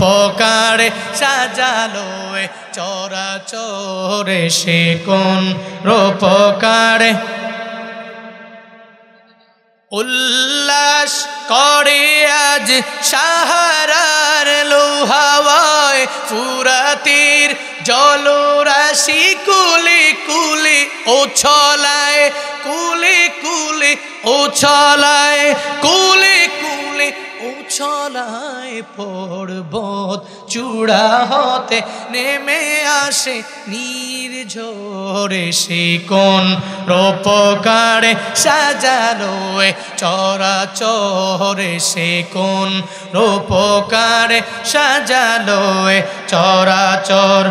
রূপকারে সাজালো চরাচরে সে কোন রূপকারে উল্লাস করে আজ সাহারার লোহাওয়ায় ফুরাতের জলরাশি কুলে কুলে উছলায় কুলে কুলে উছলায় কুলে কুলে উছলায় পর্বত চূড়া হতে নেমে আসে নির্ঝরে সে কোন রূপকারে সাজালো চরাচরে সে কোন রূপকারে সাজালো চরাচর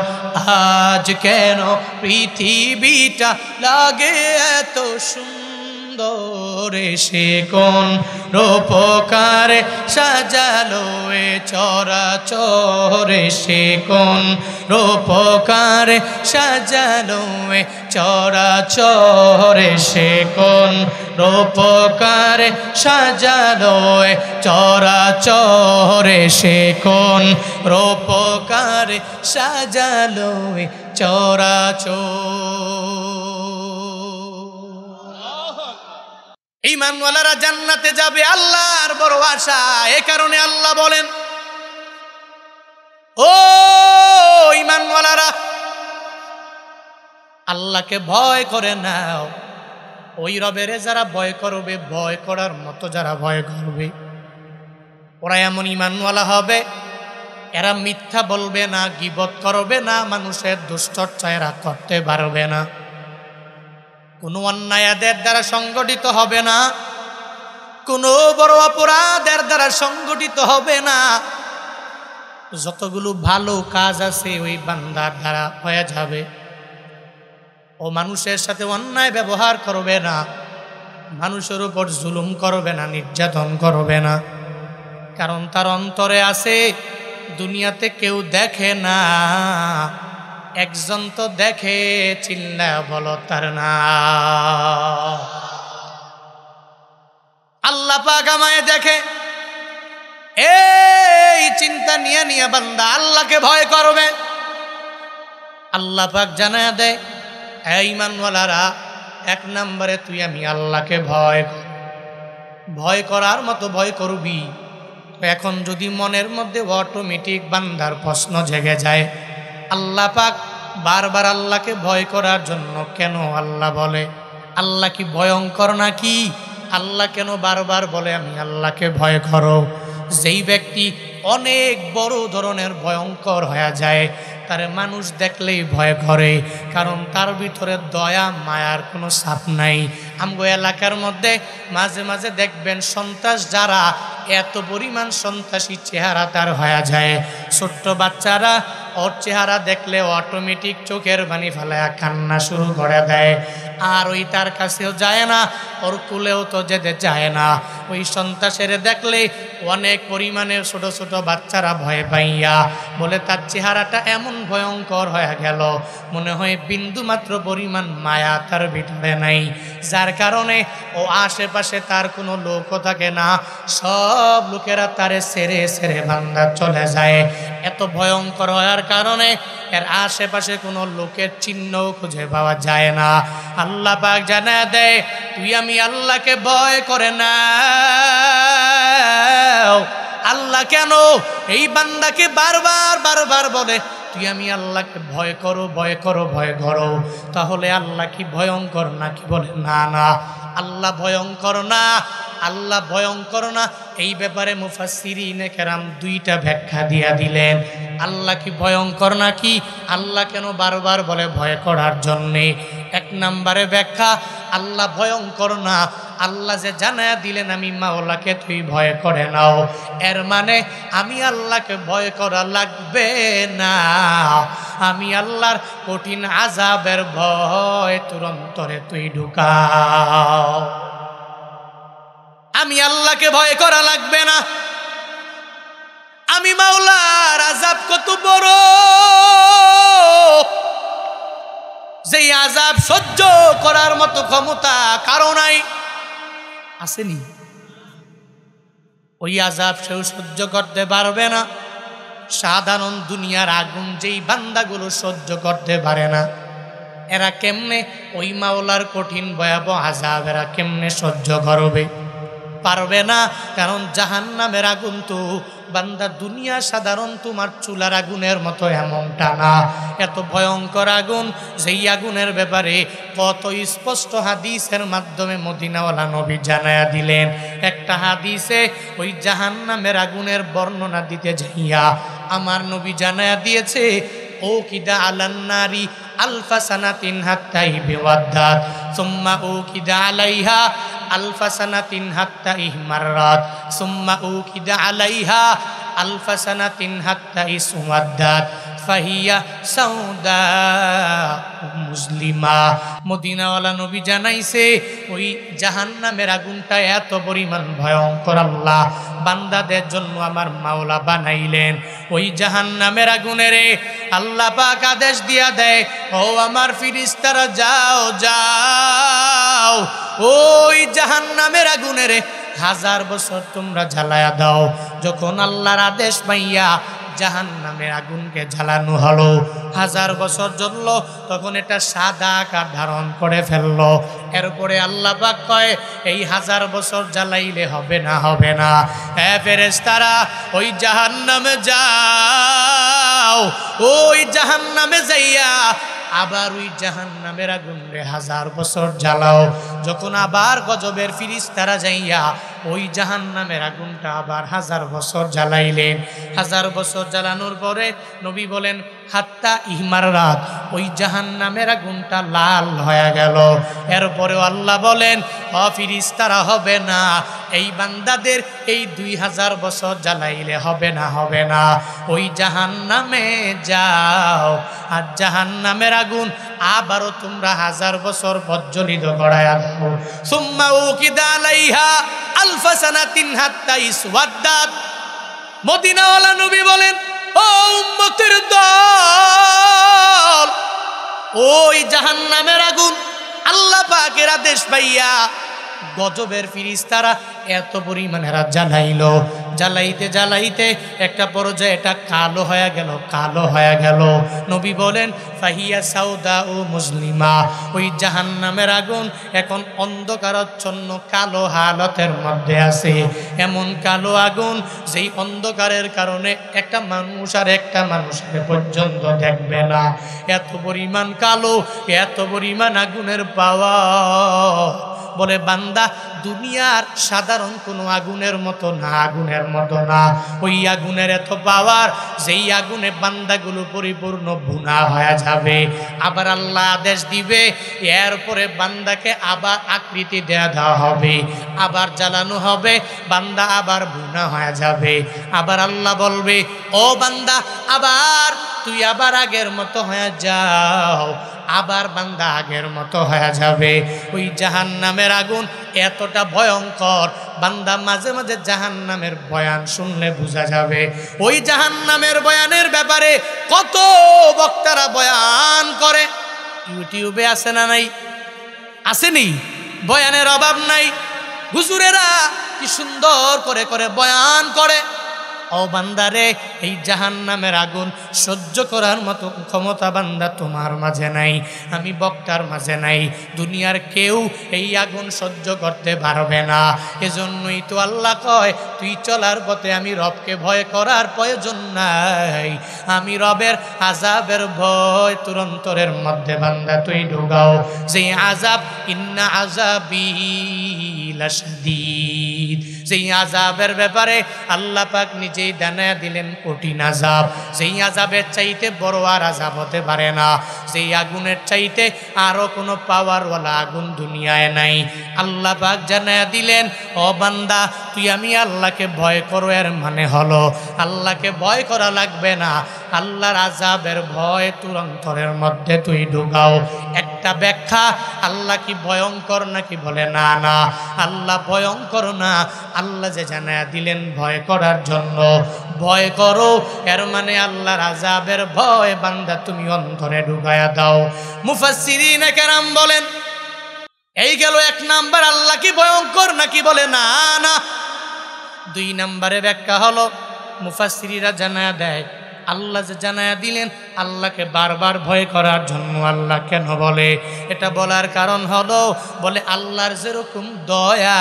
আজ কেন পৃথিবীটা লাগে এত সুন্দর সে কোন রূপকারে সাজালো চরাচরে সে কোন রূপকারে সাজালো চরাচরে সে কোন রূপকারে সাজালো চরাচরে সে কোন রূপকারে সাজালো চরাচর। ঈমানওয়ালারা জান্নাতে যাবে, আল্লাহর বড় আশা। এ কারণে আল্লাহ বলেন, ও ঈমানওয়ালারা আল্লাহকে ভয় করে নাও। ওই রবেরে যারা ভয় করবে, ভয় করার মতো যারা ভয় করবে, ওরা এমন ঈমানওয়ালা হবে, এরা মিথ্যা বলবে না, গীবত করবে না, মানুষের দুশ্চর্চা এরা করতে পারবে না, কোনো অন্যায়ের দ্বারা সংগঠিত হবে না, কোনো বড় অপরাধের দ্বারা সংগঠিত হবে না। যতগুলো ভালো কাজ আছে ওই বান্দার দ্বারা হয়ে যাবে। ও মানুষের সাথে অন্যায় ব্যবহার করবে না, মানুষের উপর জুলুম করবে না, নির্যাতন করবে না, কারণ তার অন্তরে আছে দুনিয়াতে কেউ দেখে না, একজন তো দেখে, চিল্লা বলো তার না। আল্লাহ পাক আমায় দেখে, এই চিন্তা নিয়ে নিয়ে বান্দা আল্লাহকে ভয় করবে। আল্লাহ পাক জানায় দেয়, এই ঈমানওয়ালারা, এক নম্বরে তুই আমি আল্লাহকে ভয় কর। ভয় করার মতো ভয় করবি। এখন যদি মনের মধ্যে অটোমেটিক বান্দার প্রশ্ন জেগে যায়, আল্লাহ পাক বারবার আল্লাহকে ভয় করার জন্য কেন আল্লাহ বলে? আল্লাহ কি ভয়ঙ্কর নাকি? আল্লাহ কেন বারবার বলে আমি আল্লাহকে ভয় করো? যেই ব্যক্তি অনেক বড় ধরনের ভয়ঙ্কর হয়ে যায়, তার মানুষ দেখলেই ভয় করে, কারণ তার ভিতরে দয়া মায়ার কোনো ছাপ নাই। আমগো এলাকার মধ্যে মাঝে মাঝে দেখবেন সন্ত্রাস যারা, এত পরিমাণ সন্ত্রাসী চেহারা তার হয়ে যায়, ছোট্ট বাচ্চারা ওর চেহারা দেখলে অটোমেটিক চোখের পানি ফেলায় কান্না শুরু করে দেয়। আর ওই তার কাছেও যায় না, ওর কুলেও তো যেতে যায় না। ওই সন্ত্রাসের দেখলে অনেক পরিমাণে ছোট ছোট বাচ্চারা ভয় পাইয়া বলে তার চেহারাটা এমন ভয়ঙ্কর হয়ে গেল, মনে হয় বিন্দু মাত্র পরিমাণ মায়া তার ভিতরে নাই, যার কারণে ও আশেপাশে তার কোনো লোকও থাকে না, সব লোকেরা তারে ছেড়ে ছেড়ে বান্দা চলে যায়। এত ভয়ঙ্কর হওয়ার কারণে এর আশেপাশে কোনো লোকের চিহ্নও খুঁজে পাওয়া যায় না। আল্লাহ পাক জানা দেয়, তুই আমি আল্লাহকে ভয় করে না। আল্লাহ কেন এই বান্দাকে বারবার বারবার বলে তুই আমি আল্লাহকে ভয় করো, ভয় করো, ভয় করো? তাহলে আল্লাহ কি ভয়ঙ্কর নাকি? বলে না না, আল্লাহ ভয়ঙ্কর না, আল্লাহ ভয়ঙ্কর না। এই ব্যাপারে মুফাসসিরিনে কেরাম দুইটা ব্যাখ্যা দিয়া দিলেন। আল্লাহ কি ভয়ঙ্কর নাকি, আল্লাহ কেন বারবার বলে ভয় করার জন্যে? এক নম্বরে ব্যাখ্যা, আল্লাহ ভয়ঙ্কর না, আল্লাহ যে জানায়া দিলেন আমি মাওলাকে তুই ভয় করে নাও, এর মানে আমি আল্লাহকে ভয় করা লাগবে না। আমি আল্লাহর কঠিন আযাবের ভয় তোর অন্তরে তুই ঢুকাও। আমি আল্লাহকে ভয় করা লাগবে না। আমি মাওলার আযাব কত বড়, যেই আযাব সহ্য করার মতো ক্ষমতা কারো নাই। আসেনি? ওই আযাব সেও সহ্য করতে পারবে না। সাধারণ দুনিয়ার আগুন যেই বান্দাগুলো সহ্য করতে পারে না, এরা কেমনে ওই মাওলার কঠিন ভয়াবহ আযাব এরা কেমনে সহ্য করবে? পারবে না। কারণ জাহান্নামের আগুন তো বান্দা দুনিয়া সাধারণ তোমার চুলার আগুনের মতো এমনটা না, এত ভয়ঙ্কর আগুন। যেই আগুনের ব্যাপারে কত স্পষ্ট হাদিসের মাধ্যমে মদিনাওয়ালা নবী জানায়া দিলেন। একটা হাদিসে ওই জাহান্নামের আগুনের বর্ণনা দিতে যাইয়া আমার নবী জানায়া দিয়েছে, ও কিদা আলান্নারি আলফা সানাতিন হাত্তা ইবিওয়াদ্দাত সুম্মা ও কিদা আলাইহা আলফা সানাতিন হাত্তা ইহমাররাত সুম্মা ও কিদা আলাইহা আলফা সানাতিন হাত্তা ইসওয়াদ্দাত ফাহিয়া সাউদা মুসলিমা। মদিনাওয়ালা নবী জানাইছে ওই জাহান্নামের আগুনটা এত পরিমাণ ভয়ঙ্কর আল্লাহ বান্দাদের জন্য আমার মাওলা বানাইলেন। ওই জাহান্নামের আগুনের আল্লাহ পাক আদেশ দিয়া দেয়, ও আমার ফিরিস্তারা যাও যাও, ওই জাহান্নামের আগুনের 1000 বছর তোমরা জ্বালায়া দাও। যখন আল্লাহর আদেশ পাইয়া জাহান্নামের আগুনকে জ্বালানো হলো, 1000 বছর জ্বলল, তখন এটা সাদা আকার ধারণ করে ফেললো। এরপরে আল্লাহ পাক কয়, এই 1000 বছর জ্বালাইলে হবে না, হবে না। হ্যাঁ ফেরেশতারা, ওই জাহান্নামে যাও, ওই জাহান্নামে যাইয়া আবার ওই জাহান্নামের আগুনে 1000 বছর জ্বালাও। যখন আবার গজবের ফিরিস্তারা যাইয়া ওই জাহান্নামের আগুনটা আবার 1000 বছর জ্বালাইলেন। 1000 বছর জ্বালানোর পরে নবী বলেন, হাত্তা ইহমাররাত, ওই জাহান্নামের আগুনটা লাল হয়ে গেল। এরপরেও আল্লাহ বলেন, ফিরিস্তারা হবে না, এই বান্দাদের এই 2000 বছর জ্বালাইলে হবে না, হবে না। ওই জাহান্নামে যাও, আর জাহান্নামের আগুন আবারও তোমরা 1000 বছর প্রজ্বলিত করায়া দাও। সুম্মা উকিদা আলাইহা আলফা সানাতিন হাত্তা ইসওয়াদ্দাত। মদিনাওয়ালা নবী বলেন, ও উম্মতের দল, ওই জাহান্নামের আগুন আল্লাহ পাকের আদেশ পাইয়া গজবের ফিরিস্তারা এত পরিমাণে জ্বালাইলো। জ্বালাইতে জ্বালাইতে একটা পর্যায়ে এটা কালো হয়ে গেল, কালো হয়ে গেল। নবী বলেন, ফাহিয়া সাউদা ও মুসলিমা, ওই জাহান্নামের আগুন এখন অন্ধকারাচ্ছন্ন কালো হালতের মধ্যে আছে। এমন কালো আগুন যেই অন্ধকারের কারণে একটা মানুষ আর একটা মানুষকে পর্যন্ত দেখবে না। এত পরিমাণ কালো, এত পরিমাণ আগুনের পাওয়ার। বলে বান্দা দুনিয়ার সাধারণ কোনো আগুনের মতো না, আগুনের মতো না। ওই আগুনের এত পাওয়ার, যেই আগুনে বান্দাগুলো পরিপূর্ণ ভুনা হয়ে যাবে। আবার আল্লাহ আদেশ দিবে, এরপরে বান্দাকে আবার আকৃতি দেওয়া হবে, আবার জ্বালানো হবে, বান্দা আবার ভুনা হয়ে যাবে। আবার আল্লাহ বলবে, ও বান্দা আবার তুই আবার আগের মতো হয়ে যাও। আবার বান্দা আগের মতো হয়ে যাবে। ওই জাহান্নামের আগুন এতটা ভয়ঙ্কর, বান্দা মাঝে মাঝে জাহান্নামের বয়ান শুনলে বোঝা যাবে। ওই জাহান্নামের বয়ানের ব্যাপারে কত বক্তারা বয়ান করে, ইউটিউবে আছে না নাই? আসেনি? বয়ানের অভাব নাই। হুজুরেরা কি সুন্দর করে করে বয়ান করে। ও বান্দারে, এই জাহান্নামের আগুন সহ্য করার মতো ক্ষমতা বান্দা তোমার মাঝে নাই, আমি বক্তার মাঝে নাই। দুনিয়ার কেউ এই আগুন সহ্য করতে পারবে না। এজন্যই তো আল্লাহ কয়, তুই চলার পথে আমি রবকে ভয় করার প্রয়োজন নাই। আমি রবের আযাবের ভয় তোর অন্তরের মধ্যে বান্দা তুই ঢুকাও। যেই আযাব, ইন্না আযাবি লাশাদীদ, যেই আযাবের ব্যাপারে আল্লাহ পাক নিজেই জানায়া দিলেন কঠিন আযাব। যেই আযাবের চাইতে বড় আর আযাব হতে পারে না। যেই আগুনের চাইতে আরো কোনো পাওয়ারওয়ালা আগুন দুনিয়ায় নাই। আল্লাহ পাক জানায়া দিলেন, ও বান্দা তুই আমি আল্লাহকে ভয় করো। এর মানে হলো আল্লাহকে ভয় করা লাগবে না, আল্লাহর আযাবের ভয় তোর অন্তরের মধ্যে তুই ঢুকাও। একটা ব্যাখ্যা, আল্লাহ কি ভয়ঙ্কর নাকি? বলে না না, আল্লাহ ভয়ঙ্কর না। আল্লাহ যে জানায়া দিলেন ভয় করার জন্য, ভয় করো। এর মানে আল্লাহর আযাবের ভয় বান্দা তুমি অন্তরে ঢুকায়া দাও। মুফাসসিরিনে কেরাম বলেন, এই গেল 1 নাম্বার, আল্লাহ কি ভয়ঙ্কর নাকি? বলে না না। 2 নম্বরে ব্যাখ্যা হলো, মুফাসসিরিরা জানায়া দেয়, আল্লাহ যে জানায়া দিলেন আল্লাহকে বারবার ভয় করার জন্য আল্লাহ কেন বলে, এটা বলার কারণ হলো বলে আল্লাহর যেরকম দয়া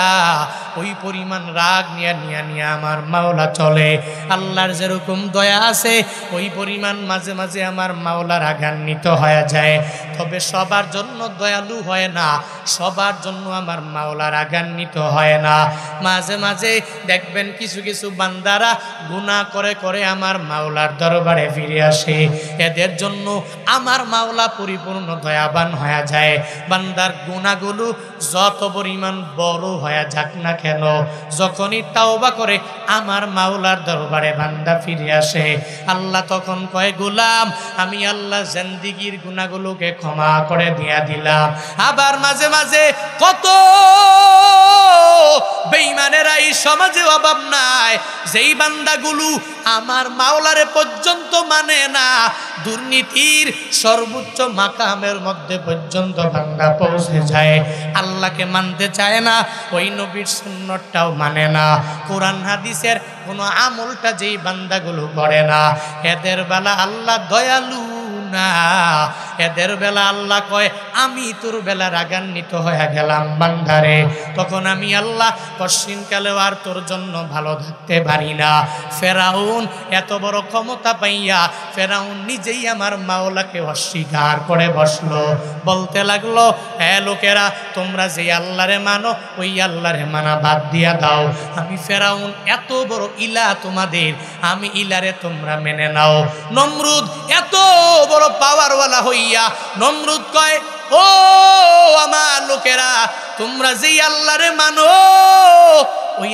ওই পরিমাণ রাগ নিয়ে নিয়ে নিয়ে আমার মাওলা চলে। আল্লাহর যেরকম দয়া আছে ওই পরিমাণ মাঝে মাঝে আমার মাওলা রাগান্বিত হয়ে যায়। তবে সবার জন্য দয়ালু হয় না, সবার জন্য আমার মাওলা রাগান্বিত হয় না। মাঝে মাঝে দেখবেন কিছু কিছু বান্দারা গুনাহ করে করে আমার মাওলার দরবারে ফিরে আসে, এদের জন্য আমার মাওলা পরিপূর্ণ দয়াবান হয়ে যায়। বান্দার গুনাহগুলো যত পরিমাণ বড় হয়ে যাক না কেন, যখনই তাওবা করে আমার মাওলার দরবারে বান্দা ফিরে আসে, আল্লাহ তখন কয়, গোলাম আমি আল্লাহ জিন্দেগির গুনাহগুলোকে ক্ষমা করে দিয়া দিলাম। আবার মাঝে মাঝে কত বেঈমানেরা এই সমাজে অভাব নাই, যেই বান্দাগুলো আমার মাওলারে পর্যন্ত মানে না, দুর্নীতির সর্বোচ্চ মাকামের মধ্যে পর্যন্ত বান্দা পৌঁছে যায়, আল্লাহকে মানতে চায় না, ওই নবীর সুন্নতটাও মানে না, কোরআন হাদিসের কোনো আমলটা যেই বান্দাগুলো করে না, এদের বেলা আল্লাহ দয়ালু না, এদের বেলা আল্লাহ কয় আমি তোর বেলা রাগান্বিত হয়ে গেলাম বান্দারে, তখন আমি আল্লাহ পশ্চিমকালেও আর তোর জন্য ভালো থাকতে পারি না। ফেরাউন এত বড় ক্ষমতা পাইয়া ফেরাউন নিজেই আমার মাওলাকে অস্বীকার করে বসলো, বলতে লাগলো, হ্যাঁ লোকেরা তোমরা যে আল্লাহরে মানো ওই আল্লাহরে মানা বাদ দিয়া দাও, আমি ফেরাউন এত বড় ইলা তোমাদের, আমি ইলারে তোমরা মেনে নাও। নমরুদ এত বড় পাওয়ারওয়ালা হইয়া নমরুদ কয়, ও আমার লোকেরা তোমরা যেই আল্লাহরে মানো ওই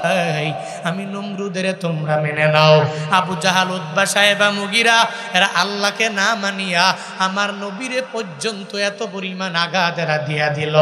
আমি নমরুদের তোমরা মেনে নাও। আবু জাহাল, উতবা, সাহেবা, মুগিরা এরা আল্লাহকে না মানিয়া আমার নবীরে পর্যন্ত এত পরিমাণ আঘাত এরা দিয়া দিল।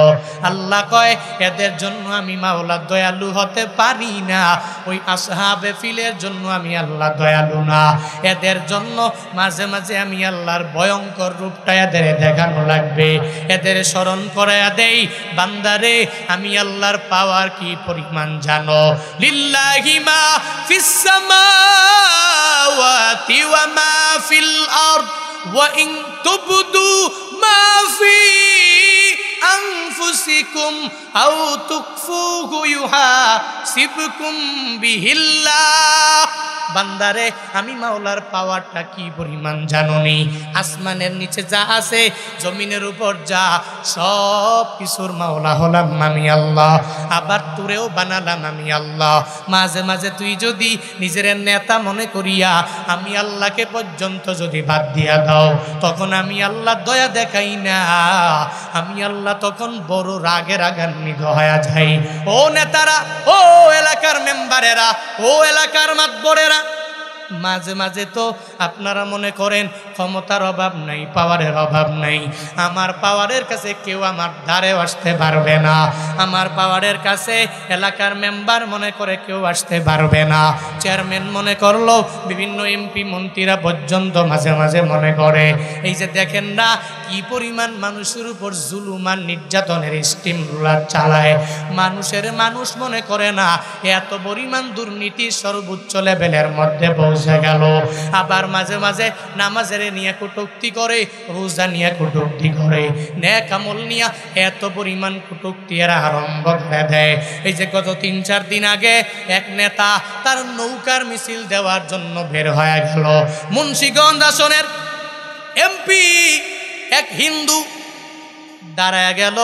আল্লাহ কয় এদের জন্য আমি মাওলা দয়ালু হতে পারি না, ওই আসহাবে ফিলের জন্য আমি আল্লাহ দয়ালু না, এদের জন্য মাঝে মাঝে আমি আল্লাহর ভয়ঙ্কর রূপটা এদের দেখানো লাগবে, এদের স্মরণ করায়া দেই, বান্দারে আমি আল্লাহর পাওয়ার কি পরিমাণ জানো, লিল্লাহি মা ফিস সামাওয়াতি ওয়া মা ফিল আরদ ওয়া ইন তুবদু মা ফি আনফুসিকুম আও তুকফুহু ইউহাসিবকুম বিহিল্লাহ। বান্দারে আমি মাওলার পাওয়ারটা কি পরিমাণ জানোনি, আসমানের নিচে যা আছে জমিনের উপর যা সব কিছুর মাওলা হলাম আমি আল্লাহ, আবার তোরেও বানালাম আমি আল্লাহ। মাঝে মাঝে তুই যদি নিজের নেতা মনে করিয়া আমি আল্লাহকে পর্যন্ত যদি বাদ দিয়া দাও, তখন আমি আল্লাহ দয়া দেখাই না, আমি আল্লাহ তখন বড় রাগে রাগান্বিত হয়ে যাই। ও নেতারা, ও এলাকার মেম্বারেরা, ও এলাকার মাতবরেরা, মাঝে মাঝে তো আপনারা মনে করেন ক্ষমতার অভাব নাই, পাওয়ারের অভাব নাই, আমার পাওয়ারের কাছে কেউ আমার ধারে আসতে পারবে না, আমার পাওয়ারের কাছে এলাকার মেম্বার মনে করে কেউ আসতে পারবে না, চেয়ারম্যান মনে করলো, বিভিন্ন এমপি মন্ত্রীরা পর্যন্ত মাঝে মাঝে মনে করে। এই যে দেখেন না কি পরিমাণ মানুষের উপর জুলুম আর নির্যাতনের স্টিম রুলার চালায়, মানুষের মানুষ মনে করে না এত পরিমাণ দুর্নীতি সর্বোচ্চ লেভেলের মধ্যে পৌঁছে গেল। আবার মাঝে মাঝে নামাজের নিয়ে কটূক্তি করে, রোজা নিয়ে কটূক্তি করে, নেক আমল নিয়ে এত পরিমাণ কটূক্তি এরা আরম্ভ করে দেয়। এই যে গত 3-4 দিন আগে এক নেতা তার নৌকার মিছিল দেওয়ার জন্য বের হয়ে গেল, মুন্সিগঞ্জ আসনের এমপি এক হিন্দু দাঁড়ায় গেল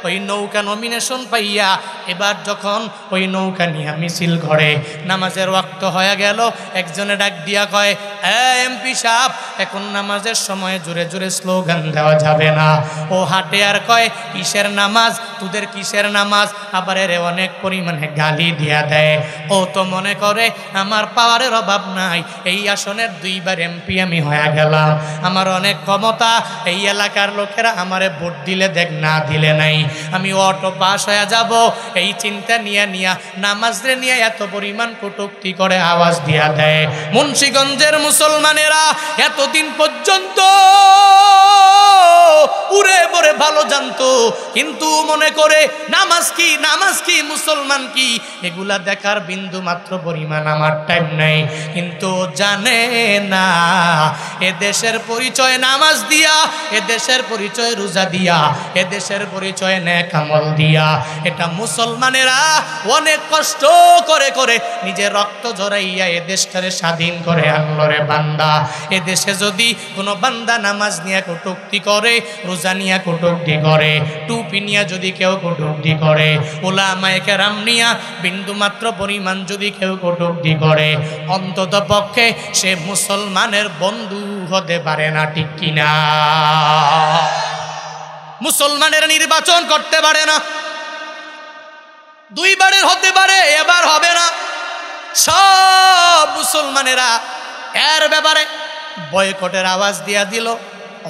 ওই নৌকা নমিনেশন পাইয়া, এবার যখন ওই নৌকা নিয়ে মিছিল করে নামাজের ওয়াক্ত হয়ে গেল, একজনে ডাক দিয়া কয়, এমপি সাহেব এখন নামাজের সময় জোরে জোরে স্লোগান দেওয়া যাবে না। ও হাটে আর কয়, কিসের নামাজ, তোদের কিসের নামাজ, আবার এর অনেক পরিমাণে গালি দিয়া দেয়। ও তো মনে করে আমার পাওয়ারের অভাব নাই, এই আসনের 2বার এমপি আমি হয়ে গেলাম, আমার অনেক ক্ষমতা, এই এলাকার লোকেরা আমারে ভোট দিলে দেখ, না দিলে নাই, আমি অটো পাস হয়ে যাব, এই চিন্তা নিয়ে নিয়া নামাজরে নিয়ে এত পরিমাণ কটূক্তি করে আওয়াজ দিয়া দেয়। মুন্সিগঞ্জের মুসলমানেরা এতদিন পর্যন্ত উড়ে পড়ে ভালো জানতো, কিন্তু মনে করে নামাজ কি মুসলমান কি এগুলা দেখার বিন্দু মাত্র পরিমাণ আমার টাইম নাই। কিন্তু জানে না এ দেশের পরিচয় নামাজ দিয়া, এ দেশের পরিচয় রোজা দিয়া, এ দেশের পরিচয় নেক আমল দিয়া। এটা মুসলমানেরা অনেক কষ্ট করে করে নিজের রক্ত ঝরাইয়া এ দেশটারে স্বাধীন করে আনলো রে বান্দা। এ দেশে যদি কোনো বান্দা নামাজ নিয়ে কটূক্তি করে, রোজা নিয়ে কটূক্তি করে, টুপি নিয়ে যদি কেউ কটূক্তি করে, উলামায়ে কেরাম নিয়া বিন্দুমাত্র পরিমাণ যদি কেউ কটূক্তি করে, অন্তত পক্ষে সে মুসলমানের বন্ধু হতে পারে না, ঠিক কিনা? মুসলমানের নির্বাচন করতে পারে না, দুইবারের হতে পারে, এবার হবে না। সব মুসলমানেরা এর ব্যাপারে বয়কটের আওয়াজ দিয়া দিল।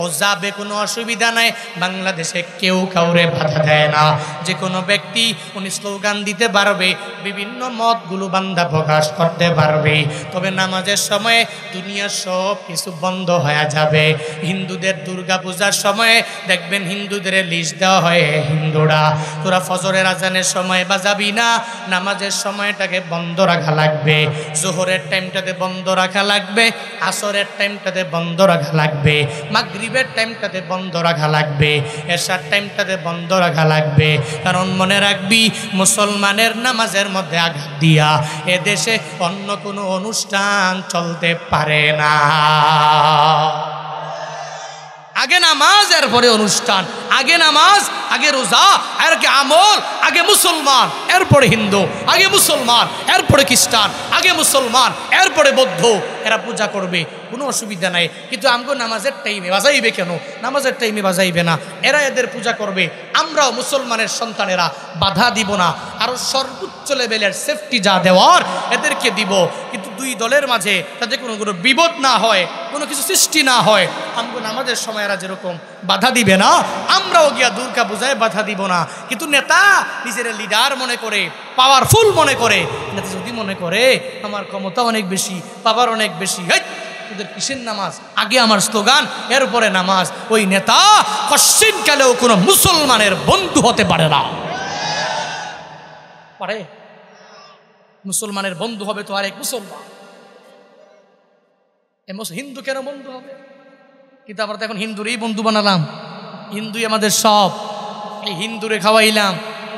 ও যাবে, কোনো অসুবিধা নাই, বাংলাদেশে কেউ কাউরে বাধা দেয় না। যে কোনো ব্যক্তি উনি স্লোগান দিতে পারবে, বিভিন্ন মতগুলো বান্দা প্রকাশ করতে পারবে, তবে নামাজের সময়ে দুনিয়ার সব কিছু বন্ধ হয়ে যাবে। হিন্দুদের দুর্গা পূজার সময়ে দেখবেন হিন্দুদের লিস্ট দেওয়া হয়, হিন্দুরা তোরা ফজরের আজানের সময় বাজাবি না, নামাজের সময়টাকে বন্ধ রাখা লাগবে, জোহরের টাইমটাতে বন্ধ রাখা লাগবে, আসরের টাইমটাতে বন্ধ রাখা লাগবে, মাগরিবের টাইমটাতে বন্ধ রাখা লাগবে, এশার টাইমটাতে বন্ধ রাখা লাগবে। কারণ মনে রাখবি, মুসলমানের নামাজের মধ্যে আঘাত দিয়া এ দেশে অন্য কোনো অনুষ্ঠান চলতে পারে না। আগে নামাজ, এরপরে অনুষ্ঠান, আগে নামাজ, আগে রোজা, আগে আমল, আগে মুসলমান, এরপরে হিন্দু, আগে মুসলমান, এরপরে খ্রিস্টান, আগে মুসলমান, এরপরে বৌদ্ধ। এরা পূজা করবে, কোনো অসুবিধা নাই, কিন্তু আমগো নামাজের টাইমে বাজাইবে কেন? নামাজের টাইমে বাজাইবে না, এরা এদের পূজা করবে, আমরাও মুসলমানের সন্তানেরা বাধা দিব না। আরও সর্বোচ্চ লেভেলের সেফটি যা দেওয়ার এদেরকে দিব, কিন্তু দুই দলের মাঝে তাদের কোনো বিপদ না হয়, কোনো কিছু সৃষ্টি না হয়। আমগো নামাজের সময় এরা যেরকম বাধা দিবে না, আমরাও গিয়া দুর্গা পূজায় বাধা দিব না। কিন্তু নেতা নিজের লিডার মনে করে, পাওয়ারফুল মনে করে, নেতা যদি মনে করে আমার ক্ষমতা অনেক বেশি, পাওয়ার অনেক বেশি, তোদের কিসের নামাজ, আগে আমার স্লোগান, এরপরে নামাজ, ওই নেতা কশ্চিনকালেও কোনো মুসলমানের বন্ধু হতে পারে না। পারে? মুসলমানের বন্ধু হবে তো আরেক মুসলমান, হিন্দু কেন বন্ধু হবে? কিন্তু আমরা তো এখন হিন্দুরই বন্ধু বানালাম, হিন্দুই আমাদের সব। এই হিন্দুরে খাওয়াইলাম,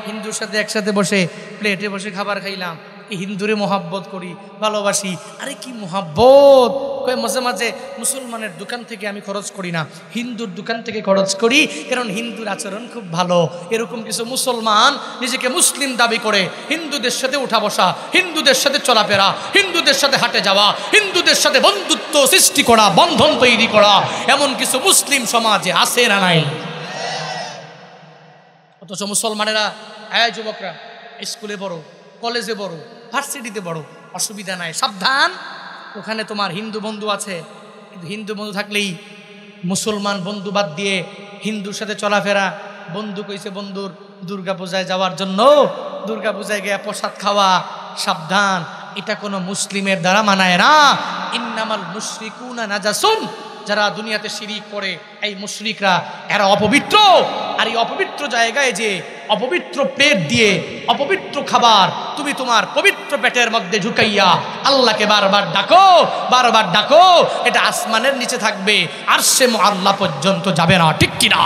হিন্দুর সাথে একসাথে বসে প্লেটে বসে খাবার খাইলাম, এই হিন্দুরে মোহাব্বত করি, ভালোবাসি। আরে কি মোহাব্বত! কয় মাঝে মাঝে মুসলমানের দোকান থেকে আমি খরচ করি না, হিন্দুর দোকান থেকে খরচ করি, কারণ হিন্দুর আচরণ খুব ভালো। এরকম কিছু মুসলমান নিজেকে মুসলিম দাবি করে হিন্দুদের সাথে উঠা বসা, হিন্দুদের সাথে চলাফেরা, হিন্দুদের সাথে হাঁটে যাওয়া, হিন্দুদের সাথে বন্ধুত্ব সৃষ্টি করা, বন্ধন তৈরি করা, এমন কিছু মুসলিম সমাজে আছে না নাই? অথচ মুসলমানেরা, হ্যাঁ যুবকরা, স্কুলে বড়, কলেজে বড়, ভার্সিটিতে বড়, অসুবিধা নাই, সাবধান, ওখানে তোমার হিন্দু বন্ধু আছে, কিন্তু হিন্দু বন্ধু থাকলেই মুসলমান বন্ধু বাদ দিয়ে হিন্দুর সাথে চলাফেরা। বন্ধু কইছে বন্ধুর দুর্গা পূজায় যাওয়ার জন্য, দুর্গা পূজায় গিয়ে প্রসাদ খাওয়া, সাবধান, এটা কোনো মুসলিমের দ্বারা মানায় না। ইন্নামাল মুশরিকুনা নাজাসুন, যারা দুনিয়াতে শিরিক করে, এই মুশরিকরা, এরা অপবিত্র। আর এই অপবিত্র জায়গায় যে অপবিত্র প্লেট দিয়ে অপবিত্র খাবার তুমি তোমার পবিত্র পেটের মধ্যে ঢুকাইয়া আল্লাহকে বারবার ডাকো, বারবার ডাকো, এটা আসমানের নিচে থাকবে, আরশে মুআল্লা পর্যন্ত যাবে না, ঠিক কিনা?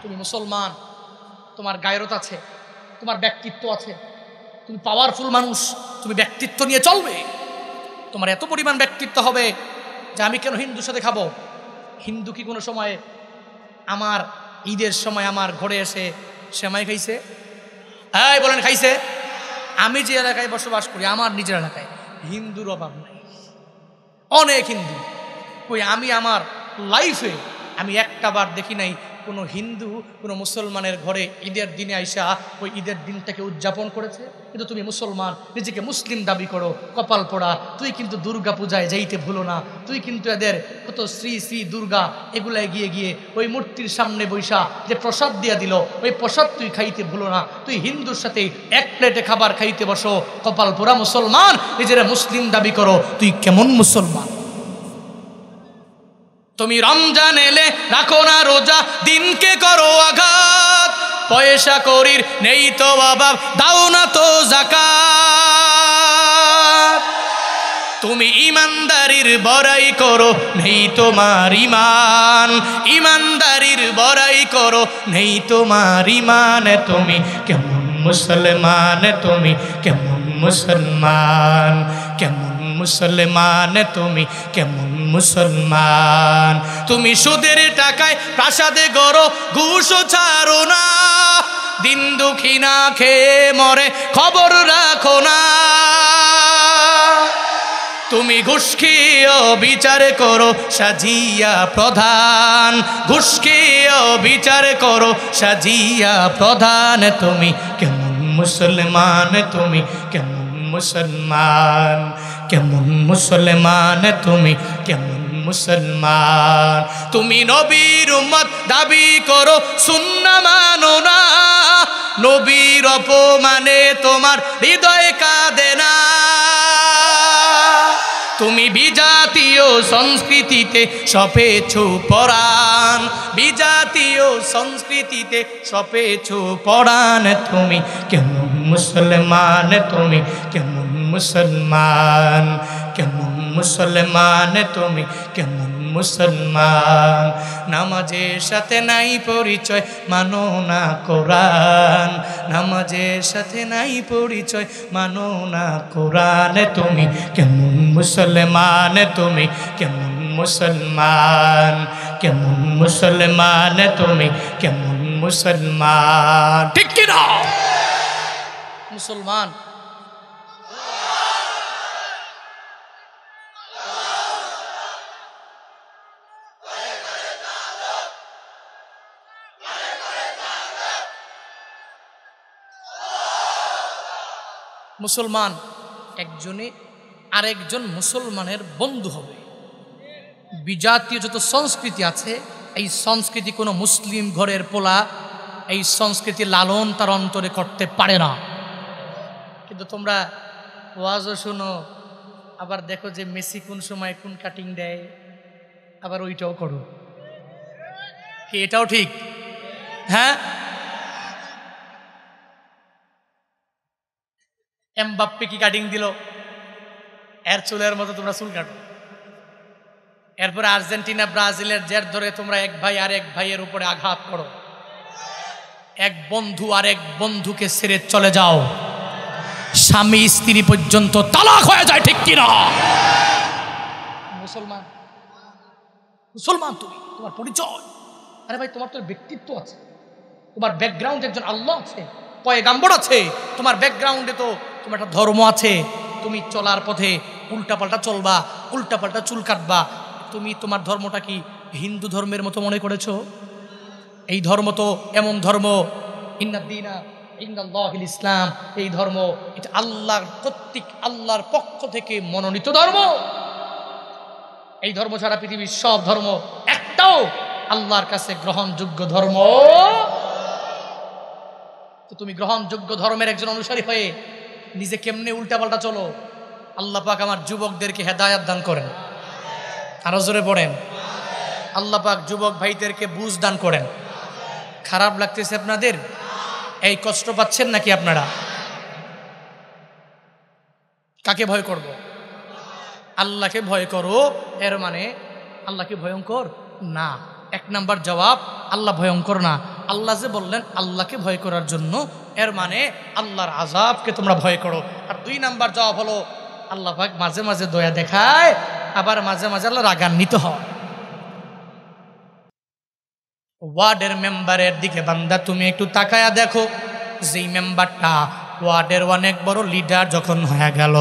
তুমি মুসলমান, তোমার গায়রত আছে, তোমার ব্যক্তিত্ব আছে, তুমি পাওয়ারফুল মানুষ, তুমি ব্যক্তিত্ব নিয়ে চলবে। তোমার এত পরিমাণ ব্যক্তিত্ব হবে যে আমি কেন হিন্দুর সাথে খাবো? হিন্দু কি কোনো সময় আমার ঈদের সময় আমার ঘরে এসে সেমাই খাইছে? এই বলেন, খাইছে? আমি যে এলাকায় বসবাস করি, আমার নিজের এলাকায় হিন্দুর অভাব নাই, অনেক হিন্দু। কই আমি আমার লাইফে আমি একটা বার দেখি নাই কোনো হিন্দু কোনো মুসলমানের ঘরে ঈদের দিনে আইসা ওই ঈদের দিনটাকে উদযাপন করেছে। কিন্তু তুমি মুসলমান, নিজেকে মুসলিম দাবি করো, কপাল পোড়া, তুই কিন্তু দুর্গা পূজায় যাইতে ভুলো না। তুই কিন্তু এদের কত শ্রী শ্রী দুর্গা এগুলায় গিয়ে গিয়ে ওই মূর্তির সামনে বৈশা যে প্রসাদ দিয়া দিল, ওই প্রসাদ তুই খাইতে ভুলো না। তুই হিন্দুর সাথে এক প্লেটে খাবার খাইতে বসো, কপাল পোড়া মুসলমান, নিজেরা মুসলিম দাবি করো, তুই কেমন মুসলমান? তুমি রমজান এলে রাখো না রোজা, দিনকে করো আঘাত, পয়সা করির নেই তো অভাব, দাও না তো যাকাত। তুমি ইমানদারির বড়াই করো, নেই তোমার ইমান, ইমানদারির বড়াই করো, নেই তোমার ইমান। তুমি কেমন মুসলমান, তুমি কেমন মুসলমান, কেমন মুসলমান, তুমি কেমন মুসলমান। তুমি সুদের টাকায় প্রাসাদে গড়ো, ঘুষও ছাড়ো না, দিন দুঃখী না খেয়ে মরে খবর রাখো না। তুমি ঘুষ খেয়েও বিচার করো সাজিয়া প্রধান, ঘুষ খেয়েও বিচার করো সাজিয়া প্রধান। তুমি কেমন মুসলমান, তুমি কেমন মুসলমান, কেমন মুসলমান, তুমি কেমন মুসলমান। তুমি নবীর উম্মত দাবি করো, সুন্নাহ মানো না, নবীর অপমানে তোমার হৃদয় কাঁদে না। তুমি বিজাতীয় সংস্কৃতিতে সপেছো পরাণ, বিজাতীয় সংস্কৃতিতে সপেছো পরাণ। তুমি কেমন মুসলমান, তুমি কেমন মুসলমান, কেমন মুসলমান, তুমি কেমন মুসলমান। নামাজের সাথে নাই পরিচয়, মানো না কোরআন, নামাজের সাথে নাই পরিচয়, মানো না কোরআন। তুমি কেমন মুসলমান, তুমি কেমন মুসলমান, কেমন মুসলমান, তুমি কেমন মুসলমান। ঠিক কি না? মুসলমান মুসলমান একজনে আরেকজন মুসলমানের বন্ধু হবে। বিজাতীয় যত সংস্কৃতি আছে, এই সংস্কৃতি কোনো মুসলিম ঘরের পোলা এই সংস্কৃতি লালন তার অন্তরে করতে পারে না। কিন্তু তোমরা ওয়াজও শুনো, আবার দেখো যে মেসি কোন সময় কোন কাটিং দেয়, আবার ওইটাও করো। কি এটাও ঠিক? হ্যাঁ, এমবাপ্পে কি কাটিং দিল, এর চুলের মতো তোমরা চুল কাটো। এরপরে আর্জেন্টিনা ব্রাজিলের জের ধরে তোমরা এক ভাই আর এক ভাইয়ের উপরে আঘাত করো, এক বন্ধু আর এক বন্ধুকে ছেড়ে চলে যাও, স্বামী স্ত্রী পর্যন্ত তালাক হয়ে যায়। ঠিক কিনা? মুসলমান, মুসলমান তুমি, তোমার পরিচয়। আরে ভাই, তোমার তো ব্যক্তিত্ব আছে, তোমার ব্যাকগ্রাউন্ড একজন আল্লাহ আছে, পয়গাম্বর আছে, তোমার ব্যাকগ্রাউন্ডে তো তোমার একটা ধর্ম আছে। তুমি চলার পথে উল্টাপাল্টা চলবা, উল্টাপাল্টা চুল কাটবা। তুমি তোমার ধর্মটা কি হিন্দু ধর্মের মতো মনে করেছো? এই ধর্ম তো এমন ধর্ম, ইন্নাদ্দীনা ইনদাল্লাহিল ইসলাম, এই ধর্ম এটা আল্লাহর কর্তৃক, আল্লাহর পক্ষ থেকে মনোনীত ধর্ম। এই ধর্ম ছাড়া পৃথিবীর সব ধর্ম একটাও আল্লাহর কাছে গ্রহণযোগ্য ধর্ম। তো তুমি গ্রহণযোগ্য ধর্মের একজন অনুসারী হয়ে নিজে কেমনে উল্টাপাল্টা চলো? আল্লাহ পাক আমার যুবকদেরকে হেদায়েত দান করেন, আরো জোরে পড়েন। আল্লাহ পাক যুবক ভাইদেরকে বুঝ দান করেন। খারাপ লাগতেছে আপনাদের? এই কষ্ট পাচ্ছেন নাকি আপনারা? কাকে ভয় করব? আল্লাহকে ভয় করো। এর মানে আল্লাহকে ভয়ঙ্কর না। এক নাম্বার জবাব, আল্লাহ ভয়ঙ্কর না। আল্লাহ যে বললেন আল্লাহকে ভয় করার জন্য, এর মানে আল্লাহর আযাবকে তোমরা ভয় করো। আর দুই নাম্বার জবাব হলো, আল্লাহ পাক মাঝে মাঝে দয়া দেখায়, আবার মাঝে মাঝে আল্লাহ রাগান্বিত হয়। ওয়ার্ডের মেম্বারের দিকে বান্দা তুমি একটু তাকায়া দেখো, যেই মেম্বারটা ওয়ার্ডের অনেক বড় লিডার যখন হয়ে গেল,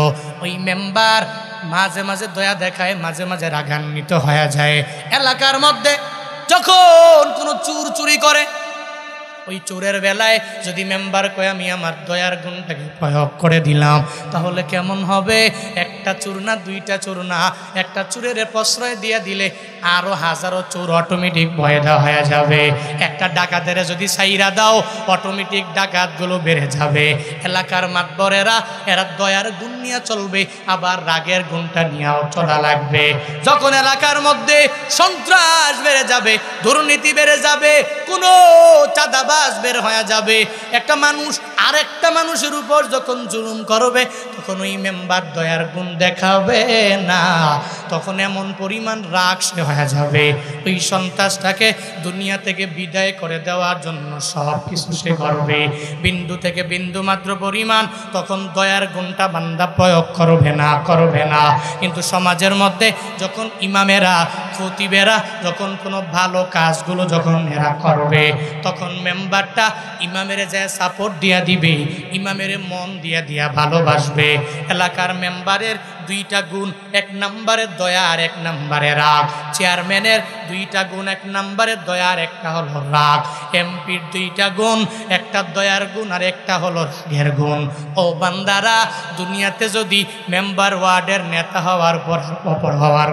ওই মেম্বার মাঝে মাঝে দয়া দেখায়, মাঝে মাঝে রাগান্বিত হয়ে যায়। এলাকার মধ্যে যখন কোনো চুর চুরি করে, ওই চোরের বেলায় যদি মেম্বার কয় আমি আমার দয়ার গুণটাকে প্রয়োগ করে দিলাম, তাহলে কেমন হবে? একটা চোর না, দুইটা চোর না, একটা চোরের প্রশ্রয় দিয়ে দিলে আরো হাজারো চোর অটোমেটিক ভয় দেওয়া হয়ে যাবে। একটা ডাকাতের যদি সাইরা দাও, অটোমেটিক ডাকাতগুলো বেড়ে যাবে। এলাকার মাতবরেরা এরা দয়ার গুণ নিয়ে চলবে, আবার রাগের গুণটা নিয়েও চলা লাগবে। যখন এলাকার মধ্যে সন্ত্রাস বেড়ে যাবে, দুর্নীতি বেড়ে যাবে, কোনো চাঁদাবাজ বের হয়ে যাবে, একটা মানুষ আরেকটা মানুষের উপর যখন জুলুম করবে, তখন ওই মেম্বার দয়ার গুণ দেখাবে না, তখন এমন পরিমাণ রাগ সে হয়ে যাবে, ওই সন্ত্রাসটাকে দুনিয়া থেকে বিদায় করে দেওয়ার জন্য সব কিছু সে করবে। বিন্দু থেকে বিন্দু মাত্র পরিমাণ তখন দয়ার গুণটা বান্দা প্রয়োগ করবে না। কিন্তু সমাজের মধ্যে যখন ইমামেরা, খতিবেরা যখন কোনো ভালো কাজগুলো যখন এরা করবে, তখন মেম্বারটা ইমামের যায় সাপোর্ট দিয়া দিবে, ইমামের মন দিয়া ভালোবাসবে। এলাকার মেম্বারের দুইটা গুণ, এক নম্বরে দয়া আর এক নম্বরে রাগ। চেয়ারম্যানের দুইটা গুণ, এক নম্বরে দয়া আর একটা হলো রাগ। এমপির দুইটা গুণ, একটা দয়ার গুণ আর একটা হলো রাগের গুণ। ও বান্দারা, দুনিয়াতে যদি মেম্বার ওয়ার্ডের নেতা হওয়ার